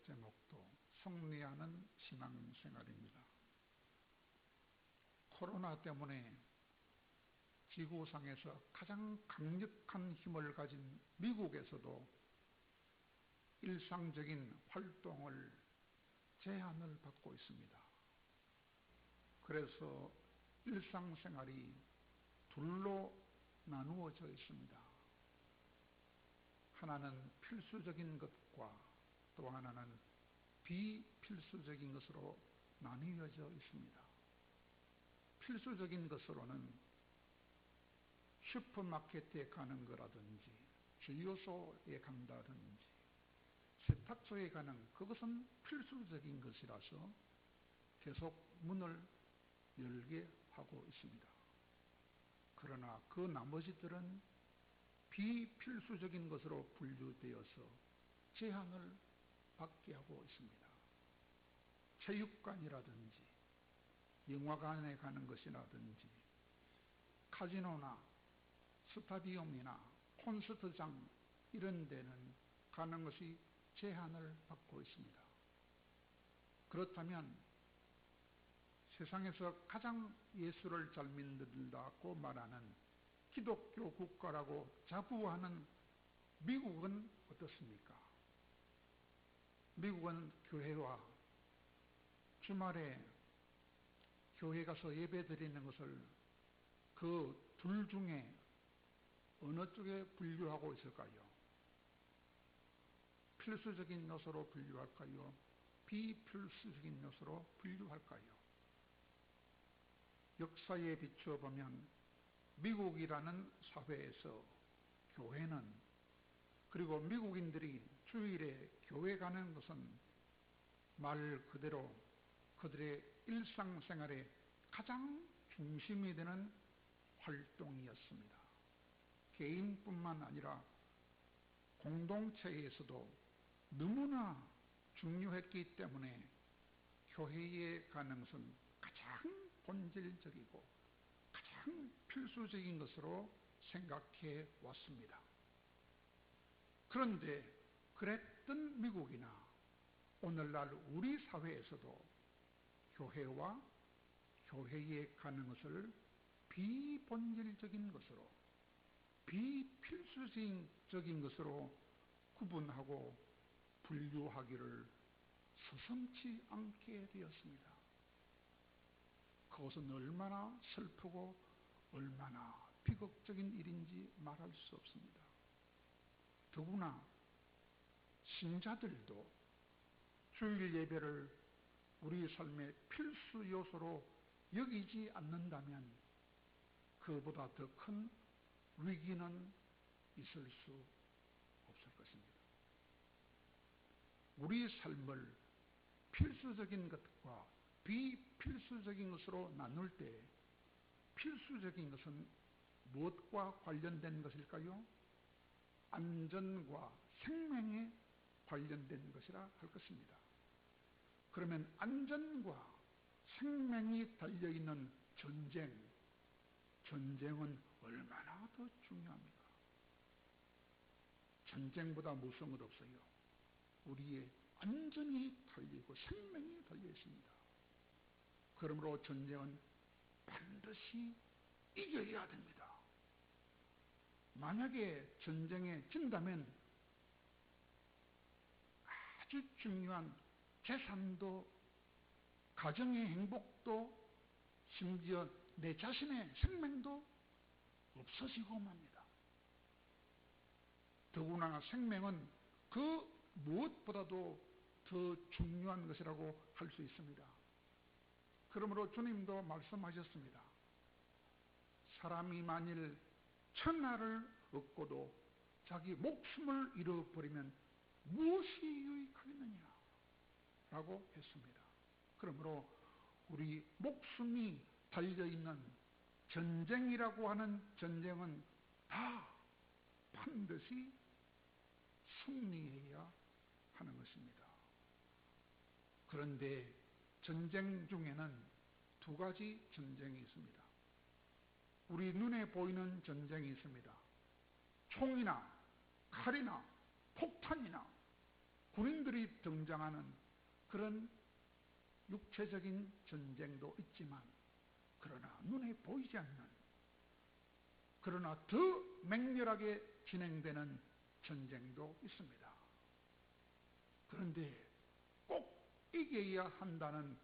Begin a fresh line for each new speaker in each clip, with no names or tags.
제목도 승리하는 신앙생활입니다. 코로나 때문에 지구상에서 가장 강력한 힘을 가진 미국에서도 일상적인 활동을 제한을 받고 있습니다. 그래서 일상생활이 둘로 나누어져 있습니다. 하나는 필수적인 것과 또 하나는 비필수적인 것으로 나뉘어져 있습니다. 필수적인 것으로는 슈퍼마켓에 가는 거라든지 주유소에 간다든지 세탁소에 가는 그것은 필수적인 것이라서 계속 문을 열게 하고 있습니다. 그러나 그 나머지들은 비필수적인 것으로 분류되어서 제한을 받게 하고 있습니다. 체육관이라든지 영화관에 가는 것이라든지 카지노나 스타디움이나 콘서트장 이런 데는 가는 것이 제한을 받고 있습니다. 그렇다면 세상에서 가장 예수를 잘 믿는다고 말하는 기독교 국가라고 자부하는 미국은 어떻습니까? 미국은 교회와 주말에 교회 가서 예배 드리는 것을 그 둘 중에 어느 쪽에 분류하고 있을까요? 필수적인 요소로 분류할까요? 비필수적인 요소로 분류할까요? 역사에 비추어 보면 미국이라는 사회에서 교회는, 그리고 미국인들이 주일에 교회 가는 것은 말 그대로 그들의 일상생활의 가장 중심이 되는 활동이었습니다. 개인뿐만 아니라 공동체에서도 너무나 중요했기 때문에 교회에 가는 것은 가장 본질적이고 가장 필수적인 것으로 생각해 왔습니다. 그런데 그랬던 미국이나 오늘날 우리 사회에서도 교회와 교회에 가는 것을 비본질적인 것으로, 비필수적인 것으로 구분하고 분류하기를 서슴지 않게 되었습니다. 그것은 얼마나 슬프고 얼마나 비극적인 일인지 말할 수 없습니다. 더구나 신자들도 주일 예배를 우리 삶의 필수 요소로 여기지 않는다면 그보다 더 큰 위기는 있을 수 없을 것입니다. 우리 삶을 필수적인 것과 비필수적인 것으로 나눌 때 필수적인 것은 무엇과 관련된 것일까요? 안전과 생명에 관련된 것이라 할 것입니다. 그러면 안전과 생명이 달려있는 전쟁은 얼마나 더 중요합니까? 전쟁보다 무서운 것 없어요. 우리의 안전이 달리고 생명이 달려 있습니다. 그러므로 전쟁은 반드시 이겨야 됩니다. 만약에 전쟁에 진다면 아주 중요한 재산도, 가정의 행복도, 심지어 내 자신의 생명도 없어지고 맙니다. 더구나 생명은 그 무엇보다도 더 중요한 것이라고 할 수 있습니다. 그러므로 주님도 말씀하셨습니다. 사람이 만일 천하를 얻고도 자기 목숨을 잃어버리면 무엇이 유익하겠느냐 라고 했습니다. 그러므로 우리 목숨이 달려있는 전쟁이라고 하는 전쟁은 다 반드시 승리해야 하는 것입니다. 그런데 전쟁 중에는 두 가지 전쟁이 있습니다. 우리 눈에 보이는 전쟁이 있습니다. 총이나 칼이나 폭탄이나 군인들이 등장하는 그런 육체적인 전쟁도 있지만, 그러나 눈에 보이지 않는, 그러나 더 맹렬하게 진행되는 전쟁도 있습니다. 그런데 꼭 이겨야 한다는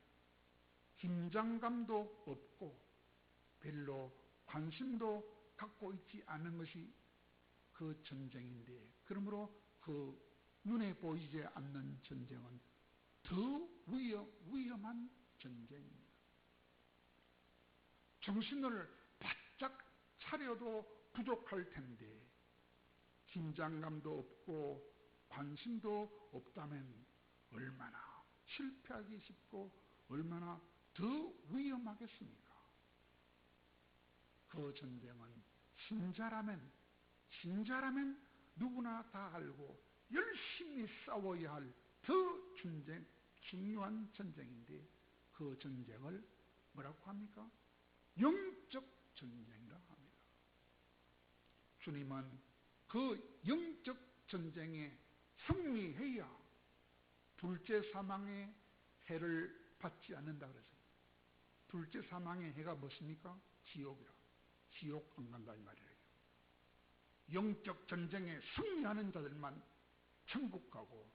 긴장감도 없고 별로 관심도 갖고 있지 않은 것이 그 전쟁인데, 그러므로 그 눈에 보이지 않는 전쟁은 더 위험한 전쟁입니다. 정신을 바짝 차려도 부족할 텐데 긴장감도 없고 관심도 없다면 얼마나 실패하기 쉽고 얼마나 더 위험하겠습니까? 그 전쟁은 신자라면 누구나 다 알고 열심히 싸워야 할 더 중요한 전쟁인데, 그 전쟁을 뭐라고 합니까? 영적 전쟁이라 합니다. 주님은 그 영적 전쟁에 승리해야 둘째 사망의 해를 받지 않는다 그랬습니다. 둘째 사망의 해가 무엇입니까? 지옥이라. 지옥 안 간다 이 말이에요. 영적 전쟁에 승리하는 자들만 천국 가고,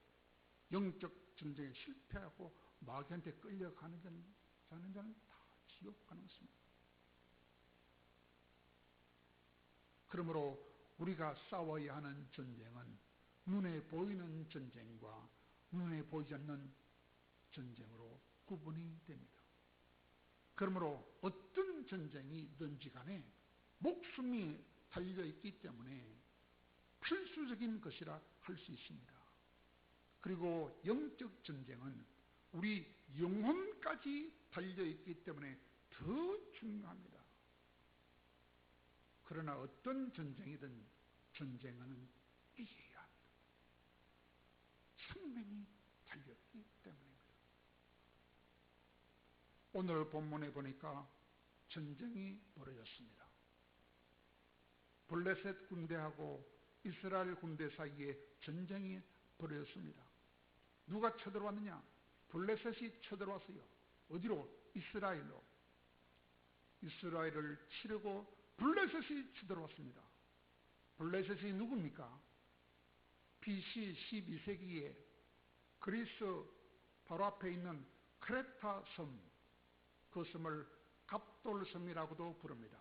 영적 전쟁에 실패하고 마귀한테 끌려가는 자는 다 지옥 가는 것입니다. 그러므로 우리가 싸워야 하는 전쟁은 눈에 보이는 전쟁과 눈에 보이지 않는 전쟁으로 구분이 됩니다. 그러므로 어떤 전쟁이든지 간에 목숨이 달려있기 때문에 필수적인 것이라 할 수 있습니다. 그리고 영적 전쟁은 우리 영혼까지 달려있기 때문에 더 중요합니다. 그러나 어떤 전쟁이든 전쟁은 이겨야 합니다. 생명이 달렸기 때문입니다. 오늘 본문에 보니까 전쟁이 벌어졌습니다. 블레셋 군대하고 이스라엘 군대 사이에 전쟁이 벌어졌습니다. 누가 쳐들어왔느냐? 블레셋이 쳐들어왔어요. 어디로? 이스라엘로. 이스라엘을 치려고 블레셋이 쳐들어왔습니다. 블레셋이 누굽니까? BC 12세기에 그리스 바로 앞에 있는 크레타 섬, 그 섬을 갑돌섬이라고도 부릅니다.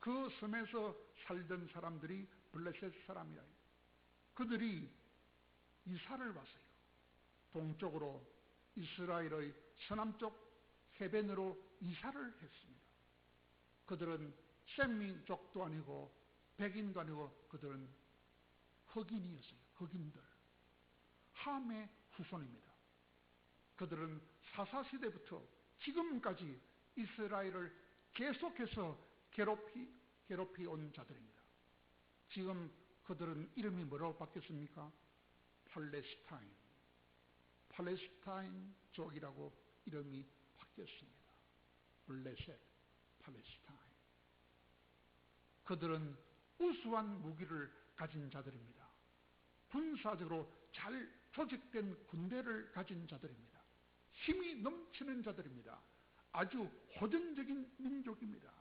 그 섬에서 살던 사람들이 블레셋 사람이라. 그들이 이사를 왔어요. 동쪽으로 이스라엘의 서남쪽 해변으로 이사를 했습니다. 그들은 셈민족도 아니고 백인도 아니고 그들은 흑인이었어요. 흑인들. 함의 후손입니다. 그들은 사사시대부터 지금까지 이스라엘을 계속해서 괴롭히 온 자들입니다. 지금 그들은 이름이 뭐라고 바뀌었습니까? 팔레스타인족이라고 이름이 바뀌었습니다. 블레셋, 팔레스타인. 그들은 우수한 무기를 가진 자들입니다. 군사적으로 잘 조직된 군대를 가진 자들입니다. 힘이 넘치는 자들입니다. 아주 호전적인 민족입니다.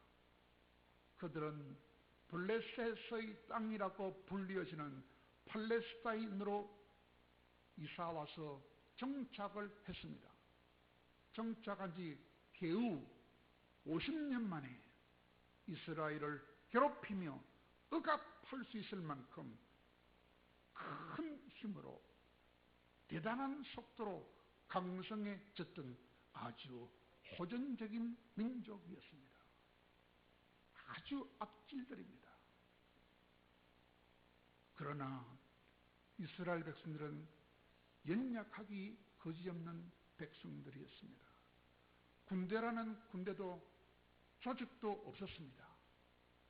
그들은 블레셋의 땅이라고 불리어지는 팔레스타인으로 이사와서 정착을 했습니다. 정착한 지 겨우 50년 만에 이스라엘을 괴롭히며 억압할 수 있을 만큼 큰 힘으로 대단한 속도로 강성해졌던 아주 호전적인 민족이었습니다. 아주 악질들입니다. 그러나 이스라엘 백성들은 연약하기 거지없는 백성들이었습니다. 군대라는 군대도 조직도 없었습니다.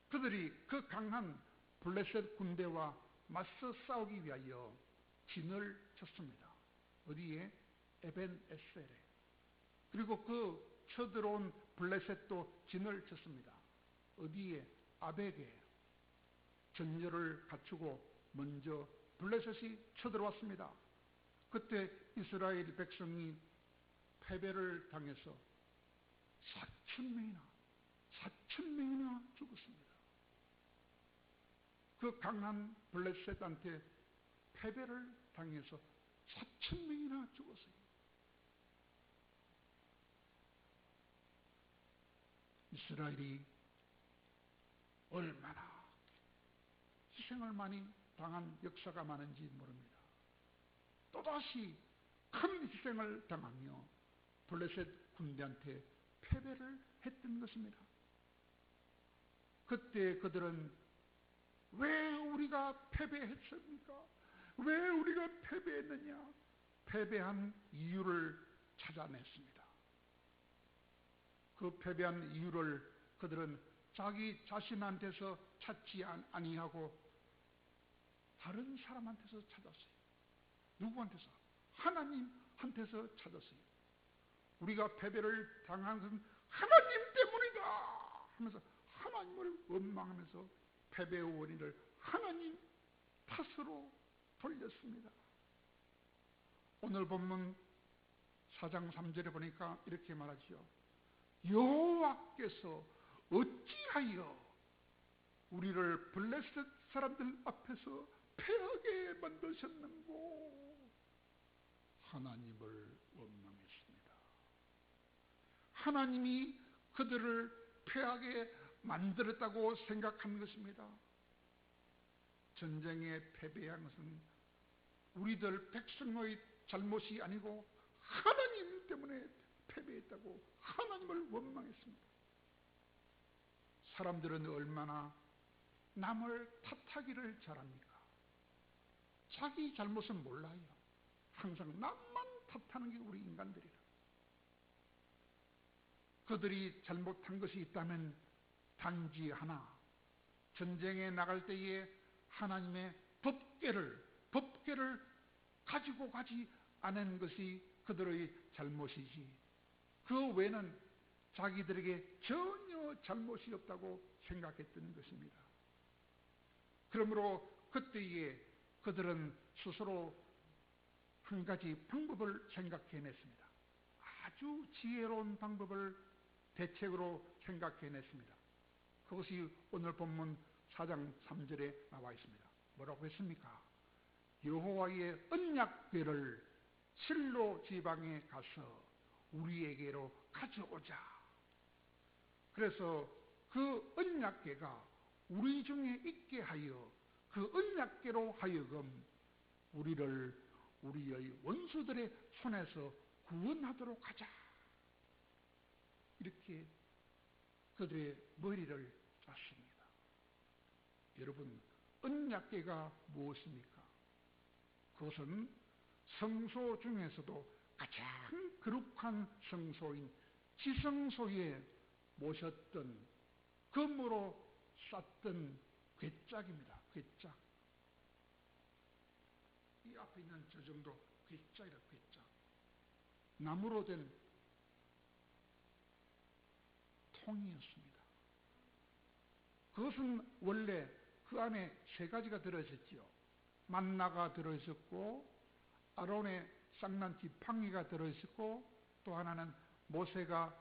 그들이 그 강한 블레셋 군대와 맞서 싸우기 위하여 진을 쳤습니다. 어디에? 에벤에셀에. 그리고 그 쳐들어온 블레셋도 진을 쳤습니다. 어디에? 아벡에. 전열을 갖추고 먼저 블레셋이 쳐들어왔습니다. 그때 이스라엘 백성이 패배를 당해서 4천 명이나 죽었습니다. 그 강한 블레셋한테 패배를 당해서 4천 명이나 죽었어요. 이스라엘이 얼마나 희생을 많이 당한 역사가 많은지 모릅니다. 또다시 큰 희생을 당하며 블레셋 군대한테 패배를 했던 것입니다. 그때 그들은 왜 우리가 패배했습니까? 왜 우리가 패배했느냐? 패배한 이유를 찾아냈습니다. 그 패배한 이유를 그들은 자기 자신한테서 찾지 아니하고 다른 사람한테서 찾았어요. 누구한테서? 하나님한테서 찾았어요. 우리가 패배를 당한 것은 하나님 때문이다 하면서 하나님을 원망하면서 패배의 원인을 하나님 탓으로 돌렸습니다. 오늘 본문 4장 3절에 보니까 이렇게 말하죠. 여호와께서 어찌하여 우리를 블레셋 사람들 앞에서 패하게 만드셨는고? 하나님을 원망했습니다. 하나님이 그들을 패하게 만들었다고 생각한 것입니다. 전쟁에 패배한 것은 우리들 백성의 잘못이 아니고 하나님 때문에 패배했다고 하나님을 원망했습니다. 사람들은 얼마나 남을 탓하기를 잘합니까? 자기 잘못은 몰라요. 항상 남만 탓하는 게 우리 인간들이라. 그들이 잘못한 것이 있다면 단지 하나, 전쟁에 나갈 때에 하나님의 법궤를 가지고 가지 않은 것이 그들의 잘못이지, 그 외에는 자기들에게 전혀 잘못이 없다고 생각했던 것입니다. 그러므로 그때에 그들은 스스로 한 가지 방법을 생각해냈습니다. 아주 지혜로운 방법을 대책으로 생각해냈습니다. 그것이 오늘 본문 4장 3절에 나와 있습니다. 뭐라고 했습니까? 여호와의 언약궤를 실로 지방에 가서 우리에게로 가져오자. 그래서 그 언약궤가 우리 중에 있게 하여 그 언약궤로 하여금 우리를 우리의 원수들의 손에서 구원하도록 하자. 이렇게 그들의 머리를 짰습니다. 여러분, 언약궤가 무엇입니까? 그것은 성소 중에서도 가장 거룩한 성소인 지성소에 모셨던 금으로 쌌던 궤짝입니다. 궤짝. 이 앞에 있는 저 정도 궤짝이라, 궤짝. 나무로 된 통이었습니다. 그것은 원래 그 안에 세 가지가 들어있었지요. 만나가 들어있었고, 아론의 쌍난 지팡이가 들어있었고, 또 하나는 모세가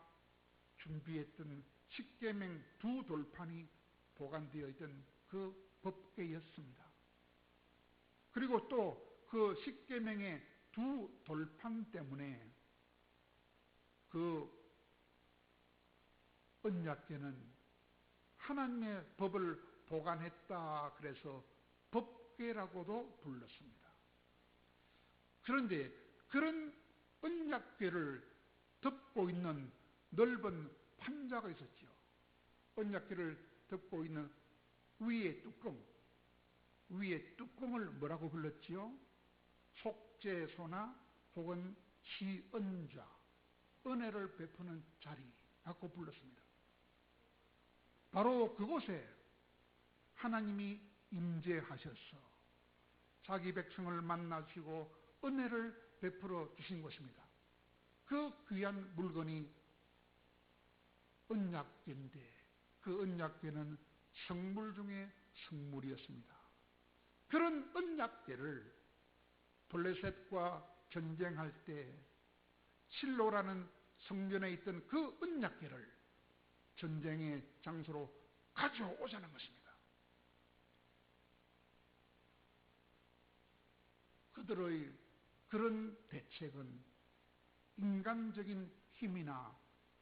준비했던 십계명 두 돌판이 보관되어 있던 그 법궤였습니다. 그리고 또 그 십계명의 두 돌판 때문에 그 언약궤는 하나님의 법을 보관했다 그래서 법궤라고도 불렀습니다. 그런데 그런 언약궤를 덮고 있는 넓은 판자가 있었죠. 언약궤를 덮고 있는 위의 뚜껑을 뭐라고 불렀지요? 속죄소나 혹은 시언좌, 은혜를 베푸는 자리라고 불렀습니다. 바로 그곳에 하나님이 임재하셔서 자기 백성을 만나시고 은혜를 베풀어 주신 것입니다. 그 귀한 물건이 언약궤인데 그 언약궤는 성물 중에 성물이었습니다. 그런 언약궤를 블레셋과 전쟁할 때 실로라는 성전에 있던 그 언약궤를 전쟁의 장소로 가져오자는 것입니다. 그들의 그런 대책은 인간적인 힘이나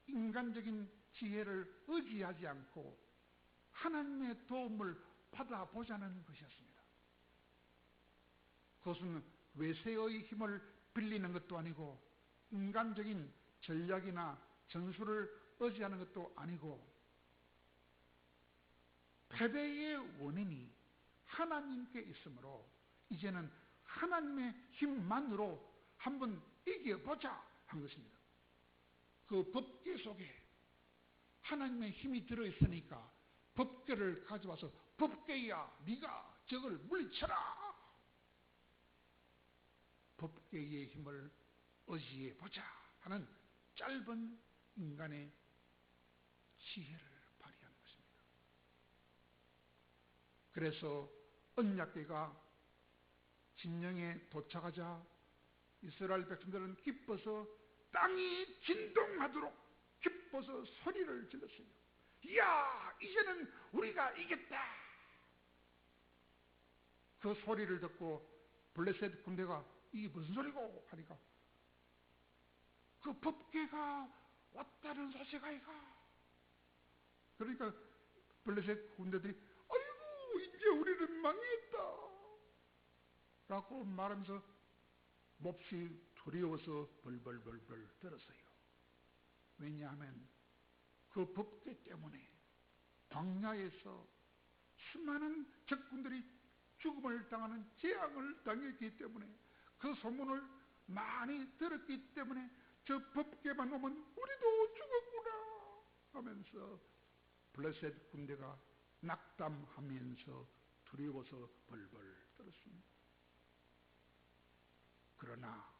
인간적인 지혜를 의지하지 않고 하나님의 도움을 받아보자는 것이었습니다. 그것은 외세의 힘을 빌리는 것도 아니고 인간적인 전략이나 전술을 의지하는 것도 아니고 패배의 원인이 하나님께 있으므로 이제는 하나님의 힘만으로 한번 이겨보자 한 것입니다. 그 법궤 속에 하나님의 힘이 들어있으니까 법궤를 가져와서 법궤야 네가 적을 물리쳐라. 법궤의 힘을 의지해보자 하는 짧은 인간의 지혜를 발휘하는 것입니다. 그래서 언약궤가 진영에 도착하자 이스라엘 백성들은 기뻐서 땅이 진동하도록 기뻐서 소리를 질렀어요. 이야, 이제는 우리가 이겼다. 그 소리를 듣고 블레셋 군대가 이게 무슨 소리고 하니까 그 법궤가 왔다는 소식 아이가. 그러니까 블레셋 군대들이 아이고 이제 우리는 망했다 라고 말하면서 몹시 두려워서 벌벌벌벌 떨었어요. 왜냐하면 그 법궤 때문에 광야에서 수많은 적군들이 죽음을 당하는 재앙을 당했기 때문에 그 소문을 많이 들었기 때문에 저 법궤만 오면 우리도 죽었구나 하면서 블레셋 군대가 낙담하면서 두려워서 벌벌 떨었습니다. 그러나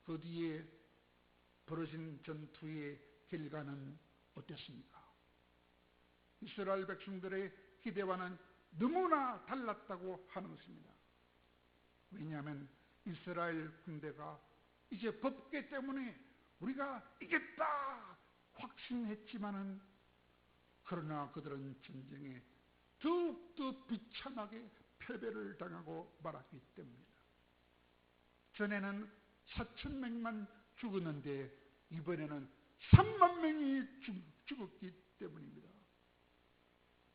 그 뒤에 벌어진 전투의 결과는 어땠습니까? 이스라엘 백성들의 기대와는 너무나 달랐다고 하는 것입니다. 왜냐하면 이스라엘 군대가 이제 법궤 때문에 우리가 이겼다 확신했지만은 그러나 그들은 전쟁에 더욱더 비참하게 패배를 당하고 말았기 때문입니다. 전에는 4,000명만 죽었는데 이번에는 3만 명이 죽었기 때문입니다.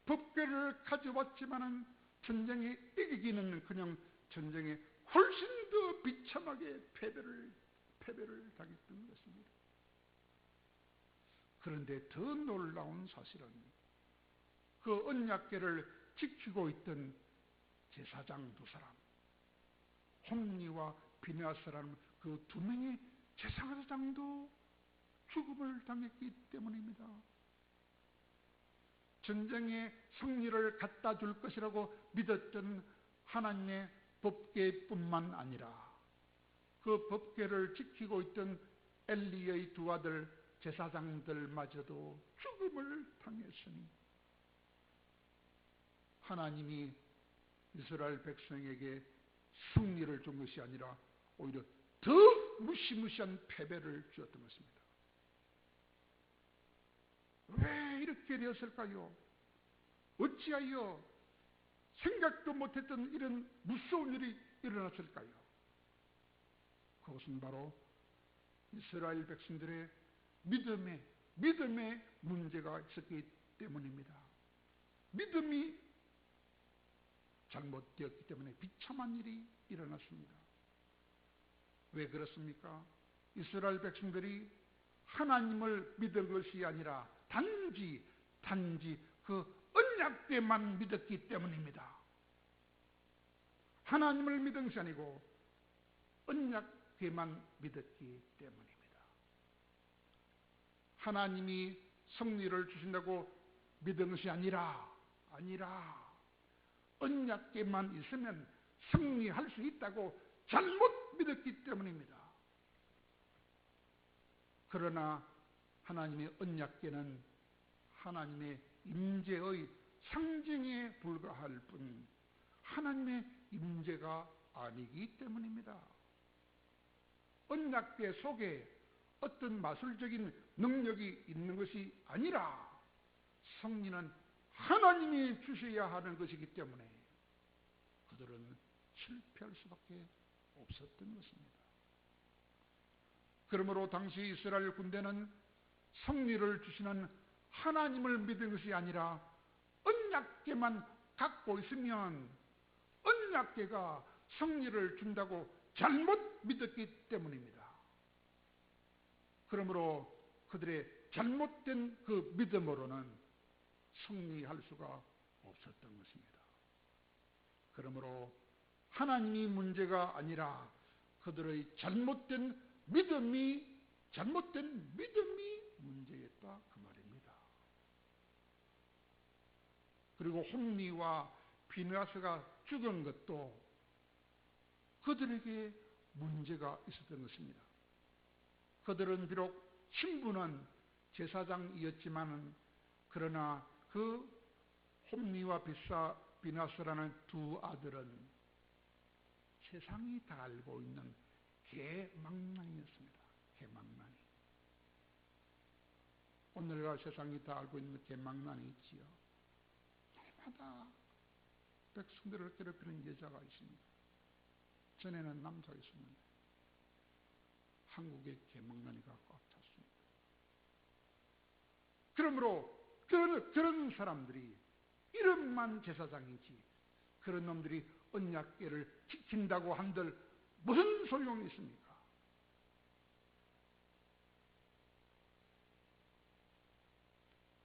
법궤를 가져왔지만은 전쟁에 이기기는 그냥 전쟁에 훨씬 더 비참하게 패배를 당했던 것입니다. 그런데 더 놀라운 사실은 그 언약궤를 지키고 있던 제사장 두 사람, 홈리와 비느하스라는 그 두 명의 제사장도 죽음을 당했기 때문입니다. 전쟁의 승리를 갖다 줄 것이라고 믿었던 하나님의 법궤뿐만 아니라 그 법궤를 지키고 있던 엘리의 두 아들 제사장들마저도 죽음을 당했으니 하나님이 이스라엘 백성에게 승리를 준 것이 아니라 오히려 더 무시무시한 패배를 주었던 것입니다. 왜 이렇게 되었을까요? 어찌하여 생각도 못했던 이런 무서운 일이 일어났을까요? 그것은 바로 이스라엘 백성들의 믿음의 문제가 있었기 때문입니다. 믿음이 잘못되었기 때문에 비참한 일이 일어났습니다. 왜 그렇습니까? 이스라엘 백성들이 하나님을 믿은 것이 아니라 단지 그 언약궤만 믿었기 때문입니다. 하나님을 믿은 것이 아니고 언약궤만 믿었기 때문입니다. 하나님이 승리를 주신다고 믿은 것이 아니라 언약궤만 있으면 승리할 수 있다고 잘못 믿었기 때문입니다. 그러나 하나님의 언약궤는 하나님의 임재의 상징에 불과할 뿐 하나님의 임재가 아니기 때문입니다. 언약궤 속에 어떤 마술적인 능력이 있는 것이 아니라 승리는 하나님이 주셔야 하는 것이기 때문에 그들은 실패할 수밖에 없었던 것입니다. 그러므로 당시 이스라엘 군대는 승리를 주시는 하나님을 믿은 것이 아니라 언약궤만 갖고 있으면 언약궤가 승리를 준다고 잘못 믿었기 때문입니다. 그러므로 그들의 잘못된 그 믿음으로는 승리할 수가 없었던 것입니다. 그러므로 하나님이 문제가 아니라 그들의 잘못된 믿음이 문제였다 그 말입니다. 그리고 홈리와 비느하스가 죽은 것도 그들에게 문제가 있었던 것입니다. 그들은 비록 신분은 제사장이었지만 그러나 그 홈리와 비느하스라는 두 아들은 세상이 다 알고 있는 개망난이었습니다. 개망난이. 오늘날 세상이 다 알고 있는 개망난이 있지요. 날마다 백성들을 괴롭히는 여자가 있습니다. 전에는 남자가 있었는데 한국의 개망난이가 꽉 찼습니다. 그러므로 그런 사람들이 이름만 제사장이지 그런 놈들이 언약궤를 지킨다고 한들 무슨 소용이 있습니까?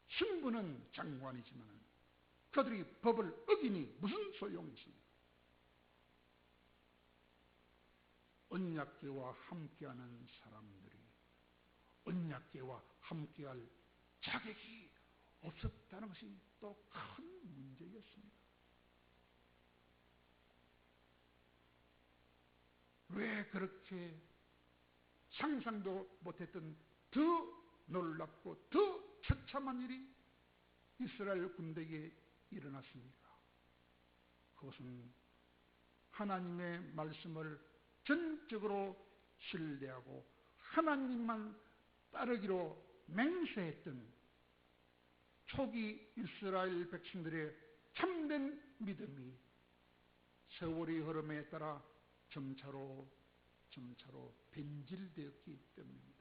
신분은 장관이지만 그들이 법을 어기니 무슨 소용이 있습니까? 언약궤와 함께하는 사람들이 언약궤와 함께할 자격이 없었다는 것이 또 큰 문제였습니다. 왜 그렇게 상상도 못했던 더 놀랍고 더 처참한 일이 이스라엘 군대에게 일어났습니까? 그것은 하나님의 말씀을 전적으로 신뢰하고 하나님만 따르기로 맹세했던 초기 이스라엘 백성들의 참된 믿음이 세월의 흐름에 따라 점차로 변질되었기 때문입니다.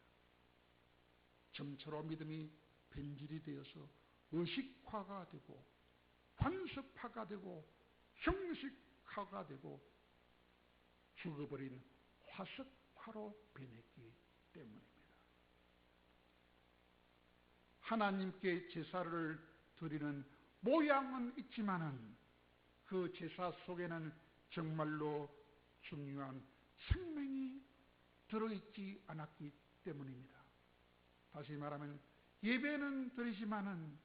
점차로 믿음이 변질이 되어서 의식화가 되고 관습화가 되고 형식화가 되고 죽어버린 화석화로 변했기 때문입니다. 하나님께 제사를 드리는 모양은 있지만은 그 제사 속에는 정말로 중요한 생명이 들어있지 않았기 때문입니다. 다시 말하면 예배는 드리지만은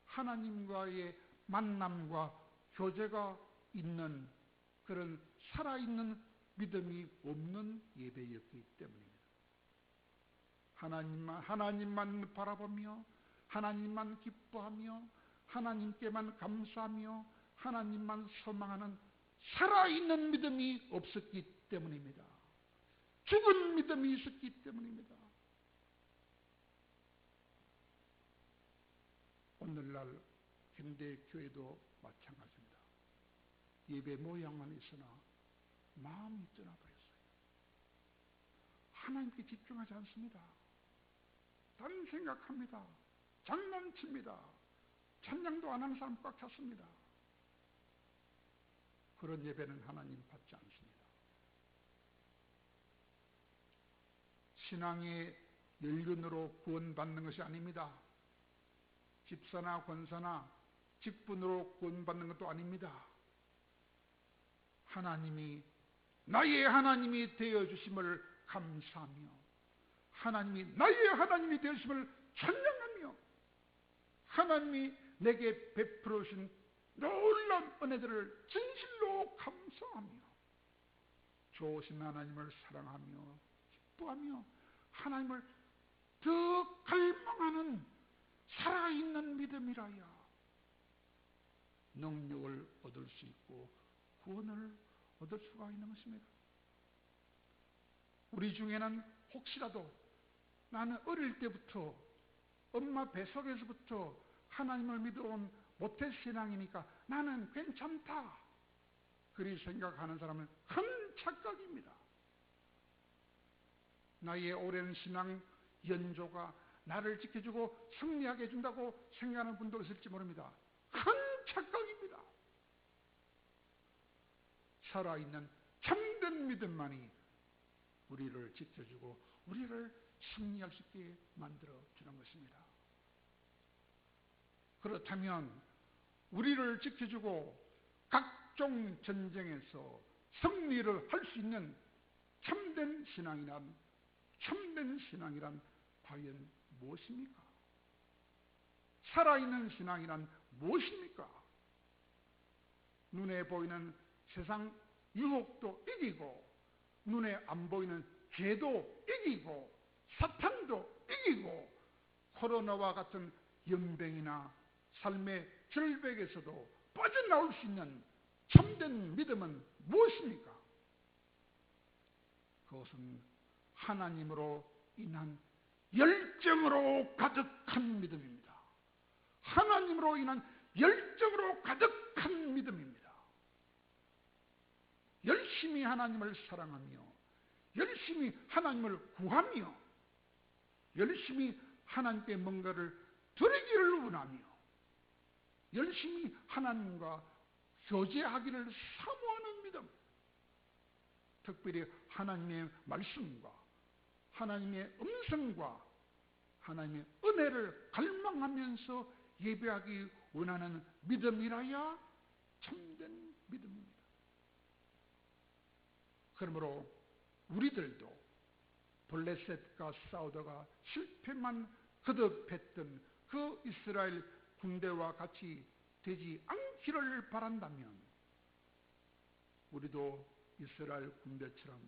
하나님과의 만남과 교제가 있는 그런 살아있는 믿음이 없는 예배였기 때문입니다. 하나님만 바라보며 하나님만 기뻐하며 하나님께만 감사하며 하나님만 소망하는 살아있는 믿음이 없었기 때문입니다. 죽은 믿음이 있었기 때문입니다. 오늘날 현대 교회도 마찬가지입니다. 예배 모양만 있으나 마음이 떠나버렸어요. 하나님께 집중하지 않습니다. 다른 생각합니다. 장난칩니다. 찬양도 안 하는 사람 꽉 찼습니다. 그런 예배는 하나님 받지 않습니다. 신앙의 연륜으로 구원받는 것이 아닙니다. 집사나 권사나 직분으로 구원받는 것도 아닙니다. 하나님이 나의 하나님이 되어주심을 감사하며 하나님이 나의 하나님이 되어주심을 찬양하며 하나님이 내게 베풀어 주신 놀라운 은혜들을 진실로 감사하며 좋으신 하나님을 사랑하며 기뻐하며 하나님을 더 갈망하는 살아있는 믿음이라야 능력을 얻을 수 있고 구원을 얻을 수가 있는 것입니다. 우리 중에는 혹시라도 나는 어릴 때부터 엄마 뱃속에서부터 하나님을 믿어온 모태신앙이니까 나는 괜찮다, 그리 생각하는 사람은 큰 착각입니다. 나의 오랜 신앙 연조가 나를 지켜주고 승리하게 해준다고 생각하는 분도 있을지 모릅니다. 큰 착각입니다. 살아있는 참된 믿음만이 우리를 지켜주고 우리를 승리할 수 있게 만들어주는 것입니다. 그렇다면 우리를 지켜주고 각종 전쟁에서 승리를 할 수 있는 참된 신앙이란 과연 무엇입니까? 살아있는 신앙이란 무엇입니까? 눈에 보이는 세상 유혹도 이기고 눈에 안 보이는 죄도 이기고 사탄도 이기고 코로나와 같은 연병이나 삶의 절벽에서도 빠져나올 수 있는 참된 믿음은 무엇입니까? 그것은 하나님으로 인한 열정으로 가득한 믿음입니다. 하나님으로 인한 열정으로 가득한 믿음입니다. 열심히 하나님을 사랑하며 열심히 하나님을 구하며 열심히 하나님께 뭔가를 드리기를 원하며 열심히 하나님과 교제하기를 사모하는 믿음, 특별히 하나님의 말씀과 하나님의 음성과 하나님의 은혜를 갈망하면서 예배하기 원하는 믿음이라야 참된 믿음입니다. 그러므로 우리들도 블레셋과 싸우다가 실패만 거듭했던 그 이스라엘 군대와 같이 되지 않기를 바란다면 우리도 이스라엘 군대처럼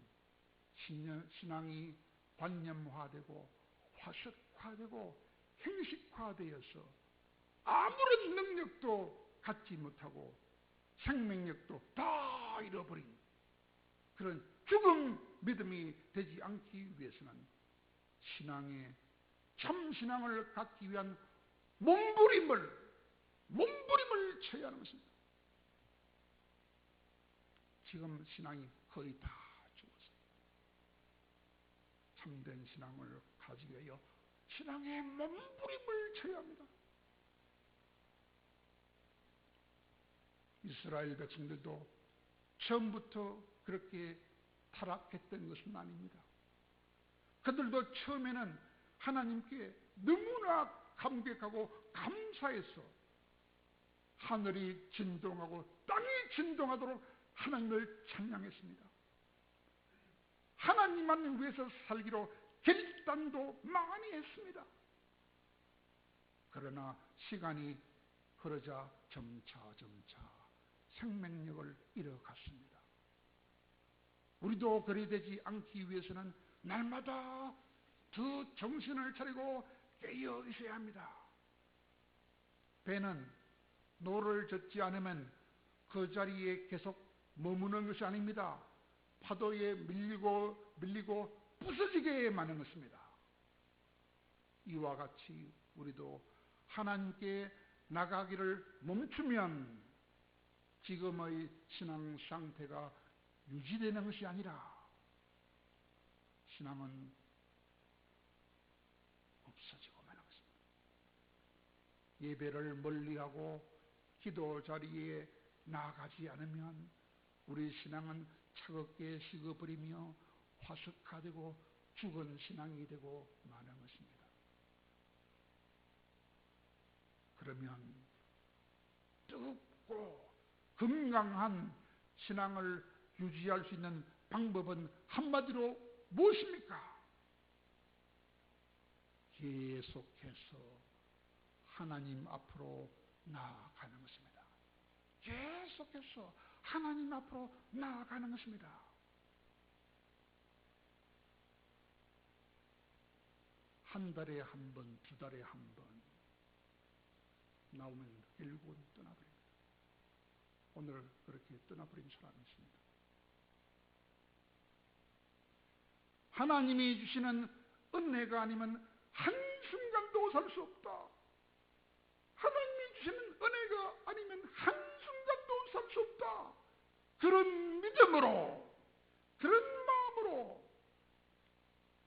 신앙이 관념화되고 화석화되고 행식화되어서 아무런 능력도 갖지 못하고 생명력도 다 잃어버린 그런 죽은 믿음이 되지 않기 위해서는 참 신앙을 갖기 위한 몸부림을 쳐야 하는 것입니다. 지금 신앙이 거의 다 죽었습니다. 참된 신앙을 가지기 위하여 신앙의 몸부림을 쳐야 합니다. 이스라엘 백성들도 처음부터 그렇게 타락했던 것은 아닙니다. 그들도 처음에는 하나님께 너무나 감격하고 감사해서 하늘이 진동하고 땅이 진동하도록 하나님을 찬양했습니다. 하나님만 위해서 살기로 결단도 많이 했습니다. 그러나 시간이 흐르자 점차 생명력을 잃어갔습니다. 우리도 그리 되지 않기 위해서는 날마다 더 정신을 차리고 깨어 있어야 합니다. 배는 노를 젓지 않으면 그 자리에 계속 머무는 것이 아닙니다. 파도에 밀리고 부서지게 마는 것입니다. 이와 같이 우리도 하나님께 나가기를 멈추면 지금의 신앙 상태가 유지되는 것이 아니라 신앙은 없어지고 마는 것입니다. 예배를 멀리하고 기도 자리에 나아가지 않으면 우리 신앙은 차갑게 식어버리며 화석화되고 죽은 신앙이 되고 마는 것입니다. 그러면 뜨겁고 건강한 신앙을 유지할 수 있는 방법은 한마디로 무엇입니까? 계속해서 하나님 앞으로 나아가는 것입니다. 계속해서 하나님 앞으로 나아가는 것입니다. 한 달에 한 번, 두 달에 한 번 나오면 결국은 떠나버립니다. 오늘 그렇게 떠나버린 사람이 있습니다. 하나님이 주시는 은혜가 아니면 한순간도 살 수 없다. 하나님이 주시는 은혜가 아니면 한순간도 살 수 없다. 그런 믿음으로, 그런 마음으로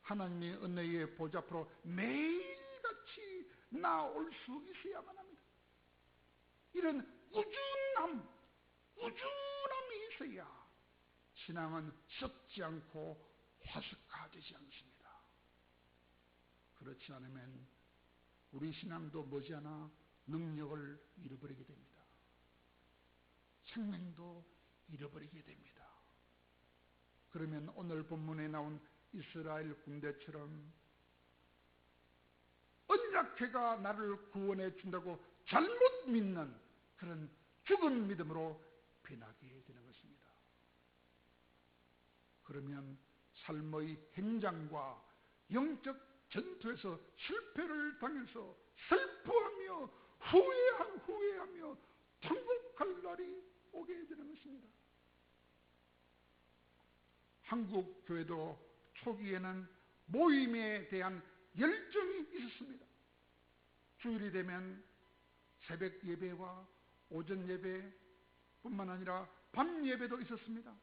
하나님의 은혜의 보좌 앞으로 매일같이 나올 수 있어야만 합니다. 이런 우준함이 있어야 신앙은 썩지 않고 화석화되지 않습니다. 그렇지 않으면 우리 신앙도 머지않아 능력을 잃어버리게 됩니다. 생명도 잃어버리게 됩니다. 그러면 오늘 본문에 나온 이스라엘 군대처럼 언약궤가 나를 구원해 준다고 잘못 믿는 그런 죽은 믿음으로 변하게 되는 것입니다. 그러면 삶의 행장과 영적 전투에서 실패를 당해서 슬퍼하며 후회하며 통곡할 날이 오게 되는 것입니다. 한국 교회도 초기에는 모임에 대한 열정이 있었습니다. 주일이 되면 새벽 예배와 오전 예배뿐만 아니라 밤 예배도 있었습니다.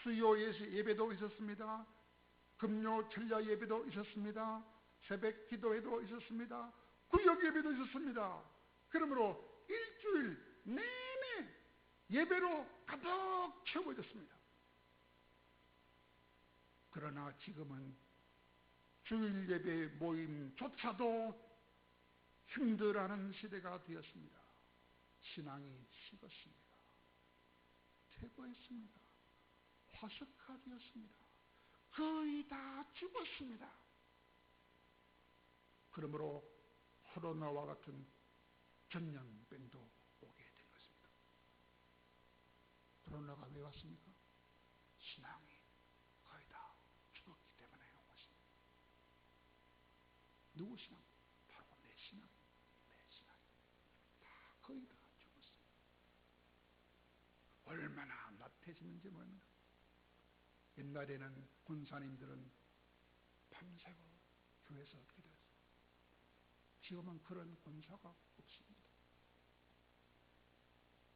수요 예배도 있었습니다. 금요 철야 예배도 있었습니다. 새벽 기도회도 있었습니다. 구역 예배도 있었습니다. 그러므로 일주일 내내 예배로 가득 채워졌습니다. 그러나 지금은 주일 예배 모임조차도 힘들어하는 시대가 되었습니다. 신앙이 식었습니다. 퇴보했습니다. 화석화되었습니다. 거의 다 죽었습니다. 그러므로 코로나와 같은 전염병도 오게 된 것입니다. 코로나가 왜 왔습니까? 신앙이 거의 다 죽었기 때문에 온 것입니다. 누구 신앙? 바로 내 신앙. 다 거의 다 죽었습니다. 얼마나 나태해지는지 모릅니다. 옛날에는 권사님들은 밤새고 교회에서 기도했어요. 지금은 그런 권사가 없습니다.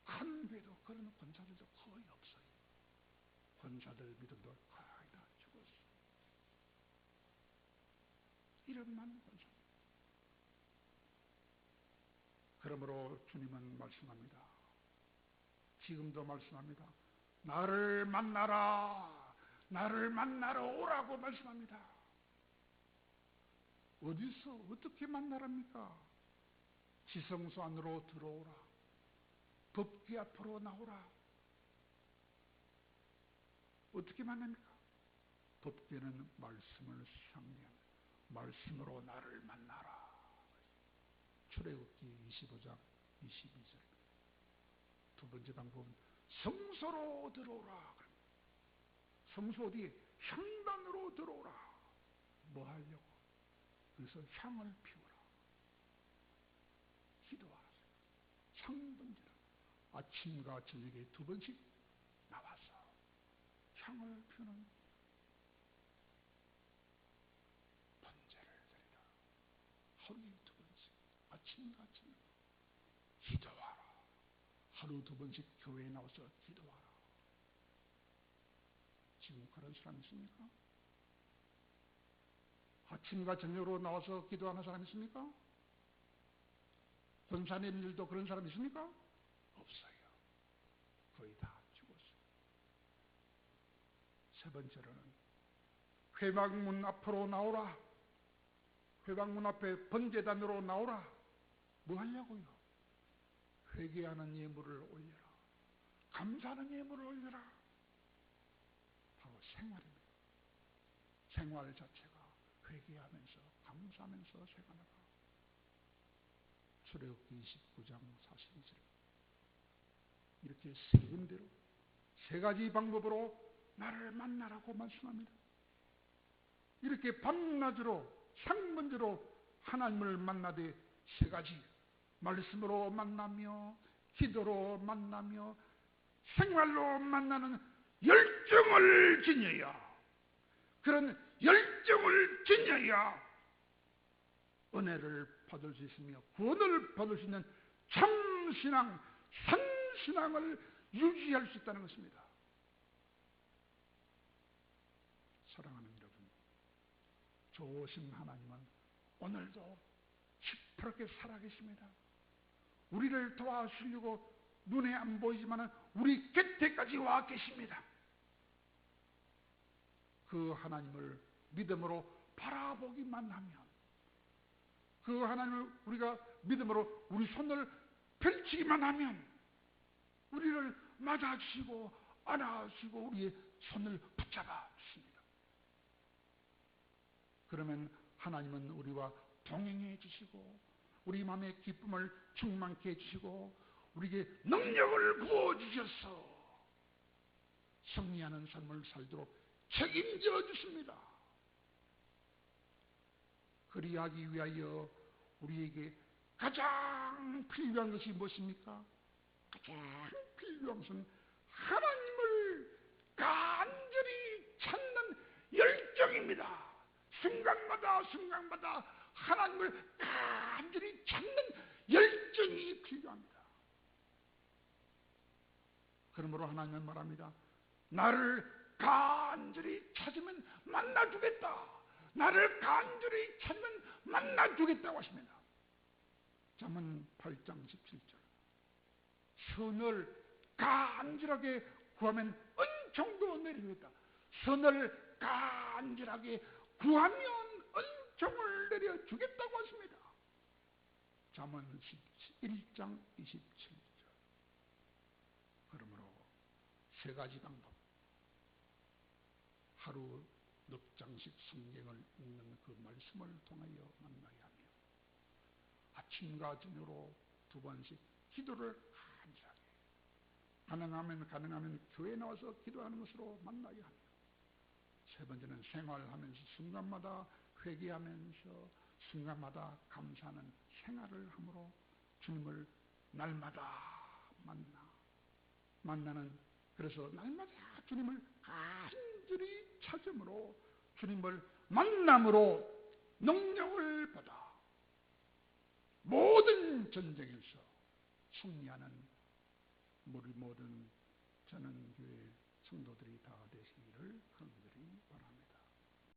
큰 교회도 그런 권사들도 거의 없어요. 권사들 믿음도 거의 다 죽었어요. 이름만 권사. 그러므로 주님은 말씀합니다. 지금도 말씀합니다. 나를 만나라. 나를 만나러 오라고 말씀합니다. 어디서 어떻게 만나랍니까? 지성소 안으로 들어오라. 법궤 앞으로 나오라. 어떻게 만납니까? 법궤는 말씀을 상징합니다. 말씀으로 나를 만나라. 출애굽기 25장 22절. 두 번째 방법은 성소로 들어오라. 성소 어디에? 향단으로 들어오라. 뭐 하려고? 그래서 향을 피우라. 기도하라. 상번제라. 아침과 저녁에 두 번씩 나와서 향을 피우는 번제를 드리라. 하루에 두 번씩 아침과 저녁 기도하라. 하루 두 번씩 교회에 나와서 기도하라. 지금 그런 사람 있습니까? 아침과 저녁으로 나와서 기도하는 사람 있습니까? 권사님들도 그런 사람 있습니까? 없어요. 거의 다 죽었어요. 세 번째로는 회막문 앞으로 나오라. 회막문 앞에 번제단으로 나오라. 뭐 하려고요? 회개하는 예물을 올려라. 감사하는 예물을 올려라. 바로 생활입니다. 생활 자체가 회개하면서 감사하면서 생활하라. 출애굽기 29장 42절. 이렇게 세 군데로 세 가지 방법으로 나를 만나라고 말씀합니다. 이렇게 밤낮으로 상번제로 하나님을 만나되 세 가지 말씀으로 만나며 기도로 만나며 생활로 만나는 열정을 지녀야 그런 열정을 지녀야 은혜를 받을 수 있으며 구원을 받을 수 있는 참신앙, 산신앙을 유지할 수 있다는 것입니다. 사랑하는 여러분, 좋으신 하나님은 오늘도 시퍼렇게 살아계십니다. 우리를 도와주시려고 눈에 안 보이지만 우리 곁에까지 와 계십니다. 그 하나님을 믿음으로 바라보기만 하면, 그 하나님을 우리가 믿음으로 우리 손을 펼치기만 하면 우리를 맞아주시고 안아주시고 우리의 손을 붙잡아 주십니다. 그러면 하나님은 우리와 동행해 주시고 우리 마음의 기쁨을 충만케 해주시고 우리에게 능력을 부어주셔서 승리하는 삶을 살도록 책임져 주십니다. 그리하기 위하여 우리에게 가장 필요한 것이 무엇입니까? 가장 필요한 것은 하나님을 간절히 찾는 열정입니다. 순간마다 하나님을 간절히 찾는 열정이 필요합니다. 그러므로 하나님은 말합니다. 나를 간절히 찾으면 만나주겠다. 나를 간절히 찾으면 만나주겠다고 하십니다. 잠언 8장 17절. 선을 간절하게 구하면 은총도 내려주겠다. 선을 간절하게 구하면 은총을 내려주겠다고 하십니다. 잠언 1장 27절. 그러므로 세 가지 방법. 하루 넉 장씩 성경을 읽는 그 말씀을 통하여 만나게 하며 아침과 저녁으로 2번씩 기도를 간절하게 가능하면 교회에 나와서 기도하는 것으로 만나게 하며 세 번째는 생활하면서 순간마다 회개하면서 순간마다 감사하는 생활을 함으로 주님을 날마다 만나는 그래서 날마다 주님을 간절히 찾음으로 주님을 만남으로 능력을 받아 모든 전쟁에서 승리하는 우리 모든 전원교회 성도들이 다 되시기를 간절히 바랍니다.